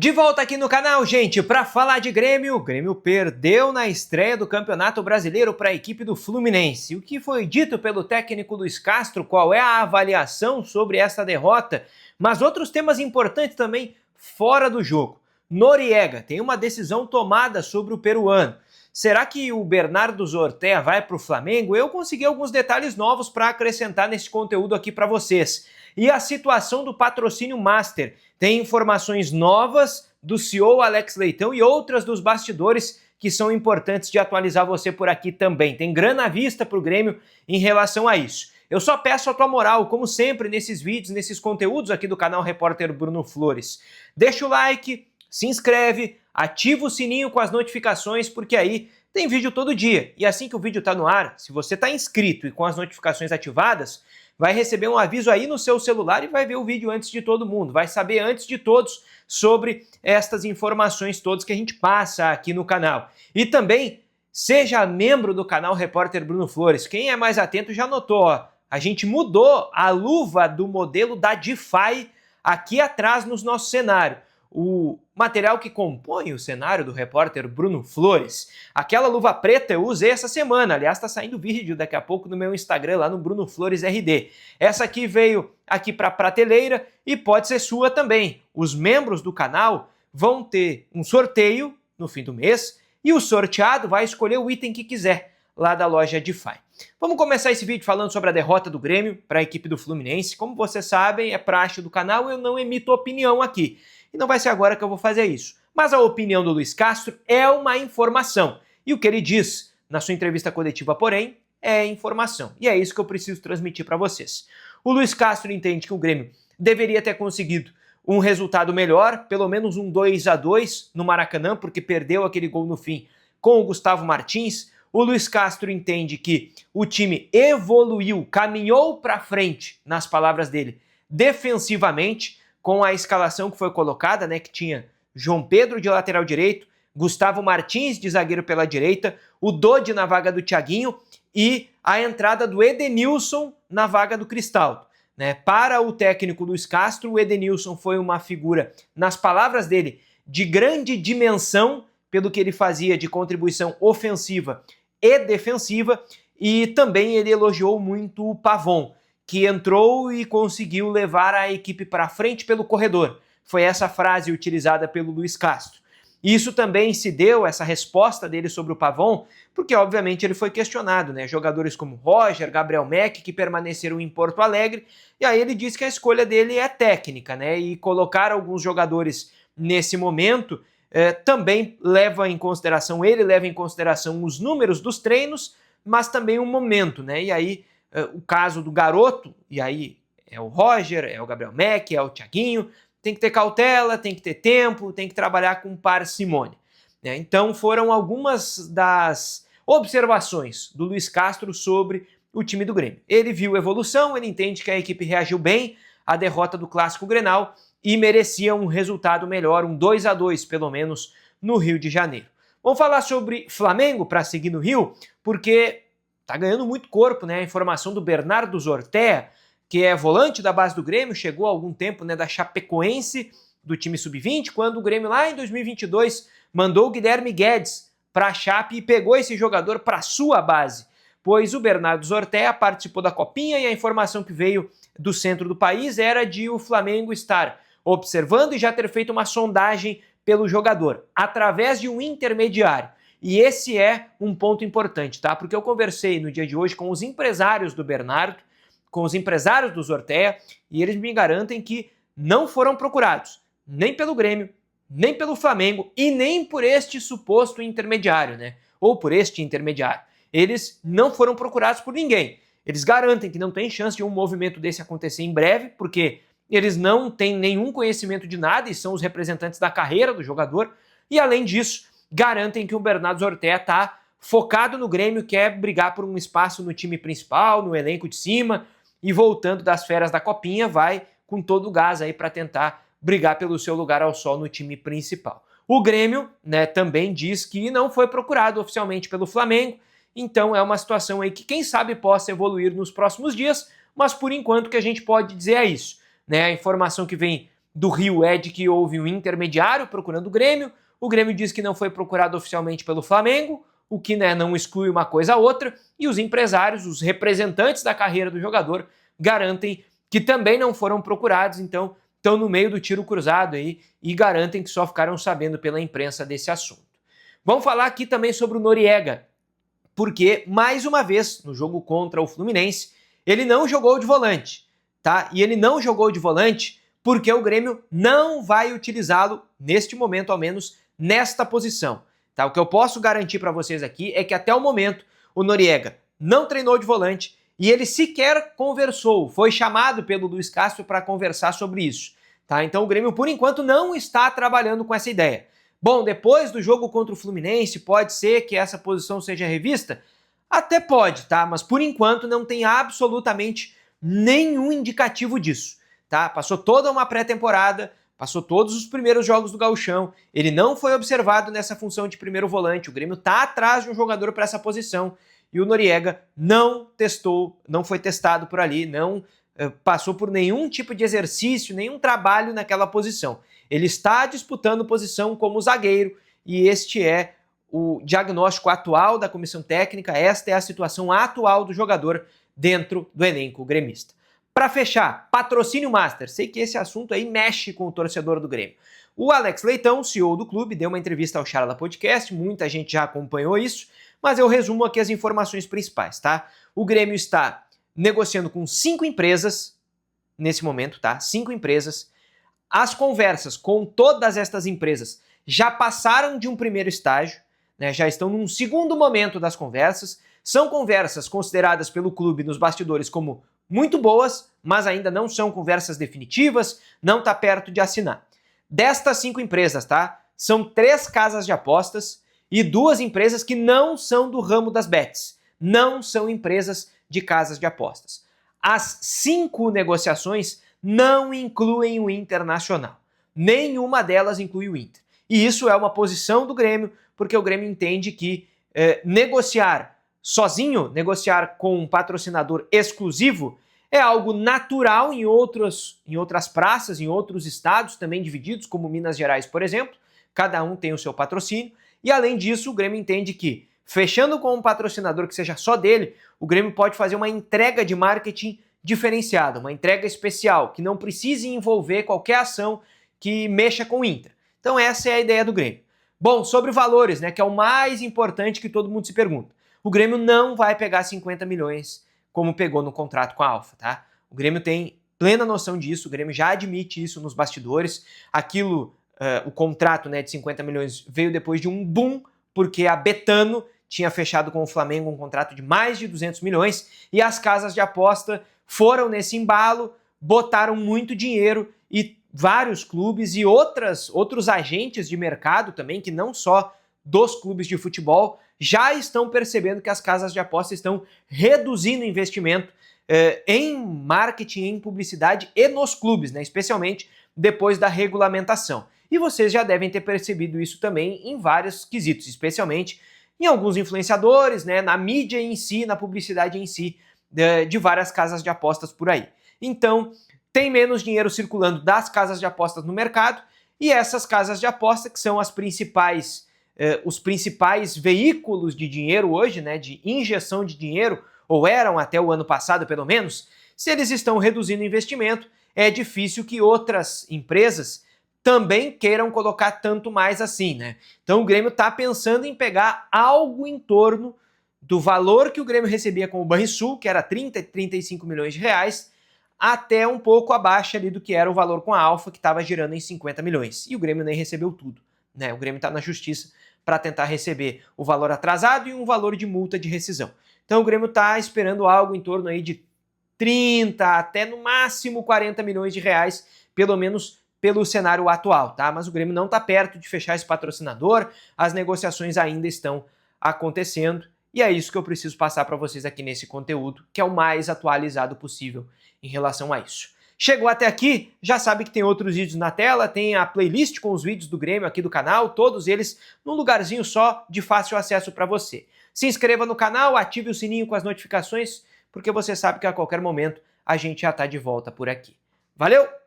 De volta aqui no canal, gente, para falar de Grêmio. O Grêmio perdeu na estreia do Campeonato Brasileiro para a equipe do Fluminense. O que foi dito pelo técnico Luis Castro? Qual é a avaliação sobre essa derrota? Mas outros temas importantes também fora do jogo. Noriega tem uma decisão tomada sobre o peruano. Será que o Bernardo Zortea vai para o Flamengo? Eu consegui alguns detalhes novos para acrescentar nesse conteúdo aqui para vocês. E a situação do patrocínio Master. Tem informações novas do CEO Alex Leitão e outras dos bastidores que são importantes de atualizar você por aqui também. Tem grana à vista para o Grêmio em relação a isso. Eu só peço a tua moral, como sempre, nesses vídeos, nesses conteúdos aqui do canal Repórter Bruno Flores. Deixa o like, se inscreve, ativa o sininho com as notificações, porque aí tem vídeo todo dia. E assim que o vídeo está no ar, se você está inscrito e com as notificações ativadas, vai receber um aviso aí no seu celular e vai ver o vídeo antes de todo mundo. Vai saber antes de todos sobre estas informações todas que a gente passa aqui no canal. E também seja membro do canal Repórter Bruno Flores. Quem é mais atento já notou, ó, a gente mudou a luva do modelo da DeFi aqui atrás no nosso cenário. O material que compõe o cenário do repórter Bruno Flores. Aquela luva preta eu usei essa semana, aliás está saindo vídeo daqui a pouco no meu Instagram lá no Bruno Flores RD. Essa aqui veio aqui para a prateleira e pode ser sua também. Os membros do canal vão ter um sorteio no fim do mês e o sorteado vai escolher o item que quiser lá da loja DeFi. Vamos começar esse vídeo falando sobre a derrota do Grêmio para a equipe do Fluminense. Como vocês sabem, é praxe do canal, eu não emito opinião aqui. E não vai ser agora que eu vou fazer isso. Mas a opinião do Luis Castro é uma informação. E o que ele diz na sua entrevista coletiva, porém, é informação. E é isso que eu preciso transmitir para vocês. O Luis Castro entende que o Grêmio deveria ter conseguido um resultado melhor, pelo menos um 2-2 no Maracanã, porque perdeu aquele gol no fim com o Gustavo Martins. O Luis Castro entende que o time evoluiu, caminhou para frente, nas palavras dele, defensivamente, com a escalação que foi colocada, né, que tinha João Pedro de lateral direito, Gustavo Martins de zagueiro pela direita, o Dodi na vaga do Thiaguinho e a entrada do Edenilson na vaga do Cristaldo. Né? Para o técnico Luis Castro, o Edenilson foi uma figura, nas palavras dele, de grande dimensão, pelo que ele fazia de contribuição ofensiva e defensiva, e também ele elogiou muito o Pavon, que entrou e conseguiu levar a equipe para frente pelo corredor. Foi essa frase utilizada pelo Luis Castro. Isso também se deu, essa resposta dele sobre o Pavon, porque obviamente ele foi questionado, né? Jogadores como Roger, Gabriel Mack, que permaneceram em Porto Alegre, e aí ele disse que a escolha dele é técnica, né? E colocar alguns jogadores nesse momento também leva em consideração, ele leva em consideração os números dos treinos, mas também o momento, né? E aí o caso do garoto, e aí é o Roger, é o Gabriel Mack, é o Thiaguinho, tem que ter cautela, tem que ter tempo, tem que trabalhar com parcimônia. Né? Então foram algumas das observações do Luis Castro sobre o time do Grêmio. Ele viu evolução, ele entende que a equipe reagiu bem à derrota do Clássico Grenal e merecia um resultado melhor, um 2-2 pelo menos, no Rio de Janeiro. Vamos falar sobre Flamengo para seguir no Rio, porque tá ganhando muito corpo, né? A informação do Bernardo Zortea, que é volante da base do Grêmio, chegou há algum tempo, né, da Chapecoense, do time sub-20, quando o Grêmio lá em 2022 mandou o Guilherme Guedes para a Chape e pegou esse jogador para sua base, pois o Bernardo Zortea participou da Copinha e a informação que veio do centro do país era de o Flamengo estar observando e já ter feito uma sondagem pelo jogador, através de um intermediário. E esse é um ponto importante, tá? Porque eu conversei no dia de hoje com os empresários do Bernardo, com os empresários do Zortea, e eles me garantem que não foram procurados, nem pelo Grêmio, nem pelo Flamengo, e nem por este suposto intermediário, né? Ou por este intermediário. Eles não foram procurados por ninguém. Eles garantem que não tem chance de um movimento desse acontecer em breve, porque eles não têm nenhum conhecimento de nada e são os representantes da carreira do jogador, e além disso, garantem que o Bernardo Zortea está focado no Grêmio, quer brigar por um espaço no time principal, no elenco de cima, e voltando das férias da Copinha, vai com todo o gás aí para tentar brigar pelo seu lugar ao sol no time principal. O Grêmio, né, também diz que não foi procurado oficialmente pelo Flamengo, então é uma situação aí que quem sabe possa evoluir nos próximos dias, mas por enquanto o que a gente pode dizer é isso. Né? A informação que vem do Rio é de que houve um intermediário procurando o Grêmio diz que não foi procurado oficialmente pelo Flamengo, o que, né, não exclui uma coisa a outra, e os empresários, os representantes da carreira do jogador, garantem que também não foram procurados, então estão no meio do tiro cruzado aí e garantem que só ficaram sabendo pela imprensa desse assunto. Vamos falar aqui também sobre o Noriega, porque, mais uma vez, no jogo contra o Fluminense, ele não jogou de volante, tá? E ele não jogou de volante porque o Grêmio não vai utilizá-lo, neste momento ao menos, nesta posição. Tá? O que eu posso garantir para vocês aqui é que até o momento o Noriega não treinou de volante e ele sequer conversou, foi chamado pelo Luiz Castro para conversar sobre isso. Tá? Então o Grêmio, por enquanto, não está trabalhando com essa ideia. Bom, depois do jogo contra o Fluminense, pode ser que essa posição seja revista? Até pode, tá? Mas por enquanto não tem absolutamente nenhum indicativo disso. Tá? Passou toda uma pré-temporada, passou todos os primeiros jogos do Gauchão, ele não foi observado nessa função de primeiro volante, o Grêmio está atrás de um jogador para essa posição e o Noriega não testou, não foi testado por ali, não passou por nenhum tipo de exercício, nenhum trabalho naquela posição. Ele está disputando posição como zagueiro e este é o diagnóstico atual da comissão técnica, esta é a situação atual do jogador dentro do elenco gremista. Para fechar, patrocínio master. Sei que esse assunto aí mexe com o torcedor do Grêmio. O Alex Leitão, CEO do clube, deu uma entrevista ao Charla Podcast, muita gente já acompanhou isso, mas eu resumo aqui as informações principais, tá? O Grêmio está negociando com 5 empresas, nesse momento, tá? 5 empresas. As conversas com todas estas empresas já passaram de um primeiro estágio, né? Já estão num segundo momento das conversas. São conversas consideradas pelo clube nos bastidores como muito boas, mas ainda não são conversas definitivas, não está perto de assinar. Destas 5 empresas, tá? São 3 casas de apostas e 2 empresas que não são do ramo das bets, não são empresas de casas de apostas. As 5 negociações não incluem o Internacional. Nenhuma delas inclui o Inter. E isso é uma posição do Grêmio, porque o Grêmio entende que negociar sozinho, negociar com um patrocinador exclusivo, é algo natural em outras praças, em outros estados também divididos, como Minas Gerais, por exemplo. Cada um tem o seu patrocínio. E além disso, o Grêmio entende que, fechando com um patrocinador que seja só dele, o Grêmio pode fazer uma entrega de marketing diferenciada, uma entrega especial, que não precise envolver qualquer ação que mexa com o Inter. Então essa é a ideia do Grêmio. Bom, sobre valores, né, que é o mais importante que todo mundo se pergunta. O Grêmio não vai pegar 50 milhões como pegou no contrato com a Alfa, tá? O Grêmio tem plena noção disso, o Grêmio já admite isso nos bastidores. Aquilo, o contrato, né, de 50 milhões veio depois de um boom, porque a Betano tinha fechado com o Flamengo um contrato de mais de 200 milhões e as casas de aposta foram nesse embalo, botaram muito dinheiro e vários clubes e outros agentes de mercado também, que não só dos clubes de futebol, já estão percebendo que as casas de aposta estão reduzindo o investimento em marketing, em publicidade e nos clubes, né, especialmente depois da regulamentação. E vocês já devem ter percebido isso também em vários quesitos, especialmente em alguns influenciadores, né, na mídia em si, na publicidade em si, de várias casas de apostas por aí. Então, tem menos dinheiro circulando das casas de apostas no mercado e essas casas de aposta, que são os principais veículos de dinheiro hoje, né, de injeção de dinheiro, ou eram até o ano passado pelo menos, se eles estão reduzindo o investimento, é difícil que outras empresas também queiram colocar tanto mais assim, né? Então o Grêmio está pensando em pegar algo em torno do valor que o Grêmio recebia com o Banrisul, que era 35 milhões de reais, até um pouco abaixo ali do que era o valor com a Alfa, que estava girando em 50 milhões. E o Grêmio nem recebeu tudo, né? O Grêmio está na justiça para tentar receber o valor atrasado e um valor de multa de rescisão. Então o Grêmio está esperando algo em torno aí de 30 até no máximo 40 milhões de reais, pelo menos pelo cenário atual, tá? Mas o Grêmio não está perto de fechar esse patrocinador, as negociações ainda estão acontecendo e é isso que eu preciso passar para vocês aqui nesse conteúdo, que é o mais atualizado possível em relação a isso. Chegou até aqui, já sabe que tem outros vídeos na tela, tem a playlist com os vídeos do Grêmio aqui do canal, todos eles num lugarzinho só de fácil acesso para você. Se inscreva no canal, ative o sininho com as notificações, porque você sabe que a qualquer momento a gente já está de volta por aqui. Valeu!